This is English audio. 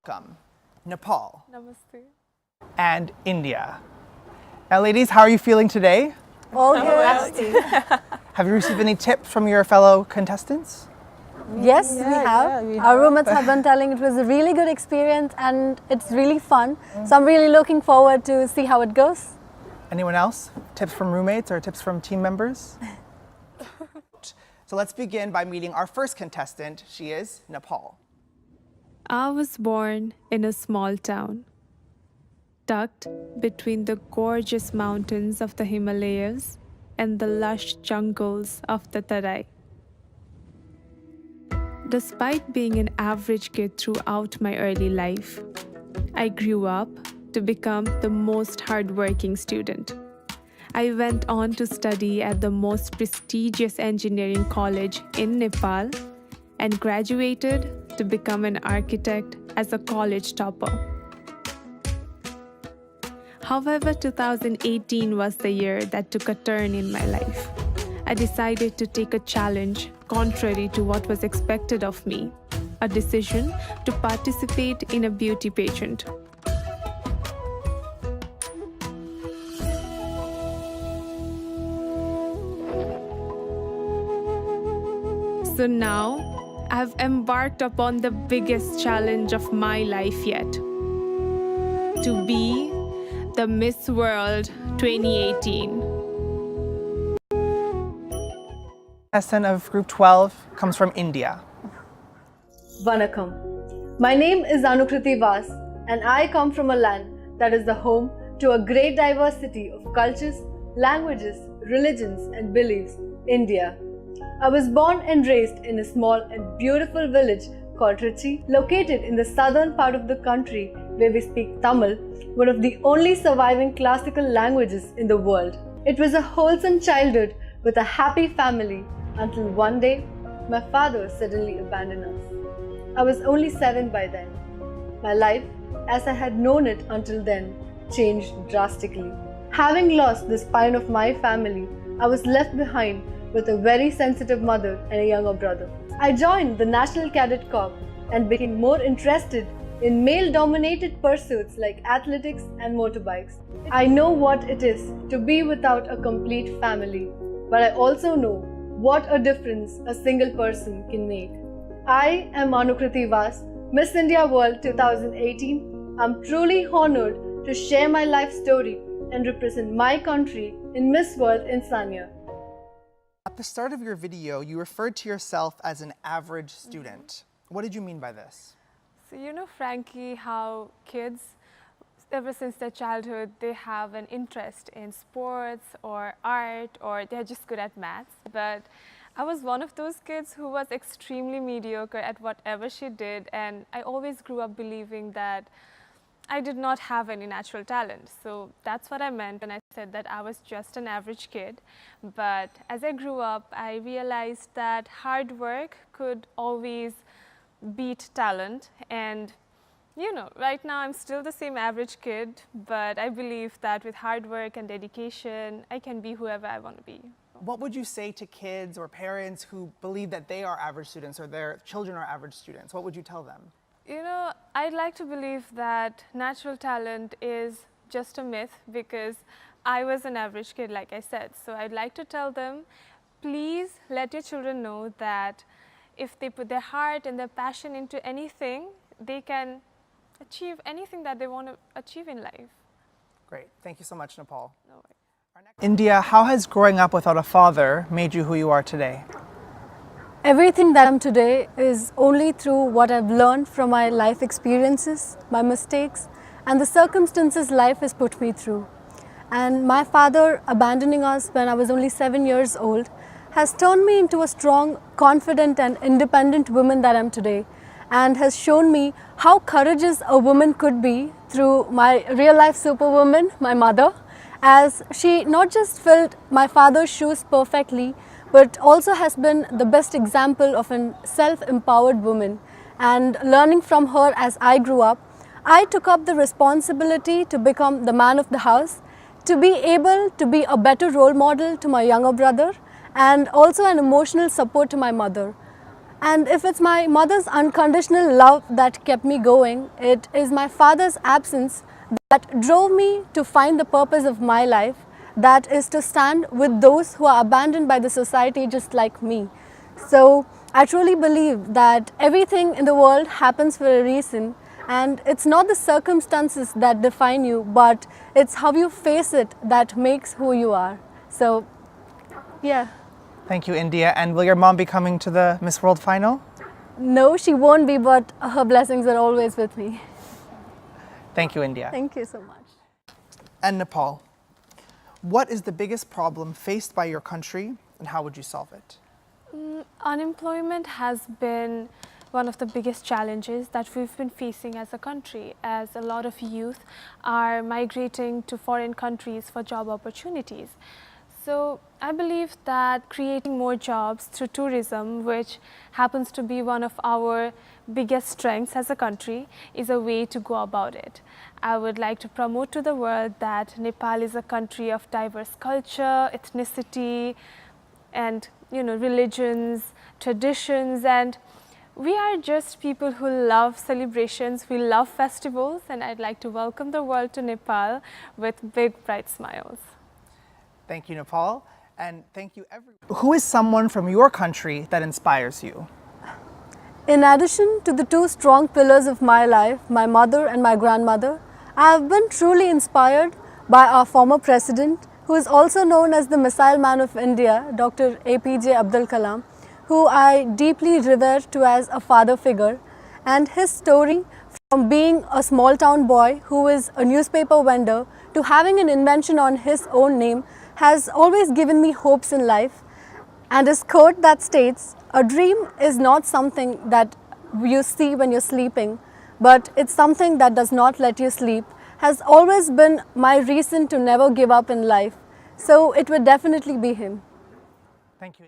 Welcome, Nepal. Namaste. And India. Now ladies, how are you feeling today? All good. Have you received any tips from your fellow contestants? Yes, we have. Our roommates have been telling it was a really good experience and it's really fun. So I'm really looking forward to see how it goes. Anyone else? Tips from roommates or tips from team members? So let's begin by meeting our first contestant. She is Nepal. I was born in a small town, tucked between the gorgeous mountains of the Himalayas and the lush jungles of the Tarai. Despite being an average kid throughout my early life, I grew up to become the most hardworking student. I went on to study at the most prestigious engineering college in Nepal and graduated to become an architect as a college topper. However, 2018 was the year that took a turn in my life. I decided to take a challenge contrary to what was expected of me, a decision to participate in a beauty pageant. So now, I've embarked upon the biggest challenge of my life yet, to be the Miss World 2018. Contestant of Group 12 comes from India. Vanakkam. My name is Anukreethy Vas and I come from a land that is the home to a great diversity of cultures, languages, religions and beliefs, India. I was born and raised in a small and beautiful village called Trichy, located in the southern part of the country where we speak Tamil, one of the only surviving classical languages in the world. It was a wholesome childhood with a happy family until one day, my father suddenly abandoned us. I was only 7 by then. My life, as I had known it until then, changed drastically. Having lost the spine of my family, I was left behind with a very sensitive mother and a younger brother. I joined the National Cadet Corps and became more interested in male-dominated pursuits like athletics and motorbikes. I know what it is to be without a complete family, but I also know what a difference a single person can make. I am Anukreethy Vas, Miss India World 2018. I'm truly honored to share my life story and represent my country in Miss World in Sanya. At the start of your video, you referred to yourself as an average student. What did you mean by this? So you know, Frankie, how kids, ever since their childhood, they have an interest in sports or art, or they're just good at maths. But I was one of those kids who was extremely mediocre at whatever she did, and I always grew up believing that I did not have any natural talent. So that's what I meant when I said that I was just an average kid. But as I grew up, I realized that hard work could always beat talent. And you know, right now I'm still the same average kid, but I believe that with hard work and dedication, I can be whoever I want to be. What would you say to kids or parents who believe that they are average students or their children are average students? What would you tell them? You know, I'd like to believe that natural talent is just a myth, because I was an average kid, like I said. So I'd like to tell them, please let your children know that if they put their heart and their passion into anything, they can achieve anything that they want to achieve in life. Great. Thank you so much, Nepal. No worries. India, how has growing up without a father made you who you are today? Everything that I'm today is only through what I've learned from my life experiences, my mistakes, and the circumstances life has put me through. And my father abandoning us when I was only 7 years old has turned me into a strong, confident and independent woman that I'm today, and has shown me how courageous a woman could be through my real life superwoman, my mother, as she not just filled my father's shoes perfectly, but also has been the best example of a self-empowered woman. And learning from her as I grew up, I took up the responsibility to become the man of the house, to be able to be a better role model to my younger brother, and also an emotional support to my mother. And if it's my mother's unconditional love that kept me going, it is my father's absence that drove me to find the purpose of my life, that is to stand with those who are abandoned by the society just like me. So I truly believe that everything in the world happens for a reason, and it's not the circumstances that define you, but it's how you face it that makes who you are. So, yeah. Thank you, India. And will your mom be coming to the Miss World final? No, she won't be, but her blessings are always with me. Thank you, India. Thank you so much. And Nepal, what is the biggest problem faced by your country and how would you solve it? Unemployment has been one of the biggest challenges that we've been facing as a country, as a lot of youth are migrating to foreign countries for job opportunities. So I believe that creating more jobs through tourism, which happens to be one of our biggest strengths as a country, is a way to go about it. I would like to promote to the world that Nepal is a country of diverse culture, ethnicity, and religions, traditions, and we are just people who love celebrations, we love festivals, and I'd like to welcome the world to Nepal with big bright smiles. Thank you, Nepal, and thank you everyone. Who is someone from your country that inspires you? In addition to the two strong pillars of my life, my mother and my grandmother, I have been truly inspired by our former president, who is also known as the Missile Man of India, Dr. APJ Abdul Kalam, who I deeply revere to as a father figure, and his story from being a small town boy who is a newspaper vendor to having an invention on his own name has always given me hopes in life. And his quote that states, "A dream is not something that you see when you're sleeping, but it's something that does not let you sleep," has always been my reason to never give up in life. So it would definitely be him. Thank you.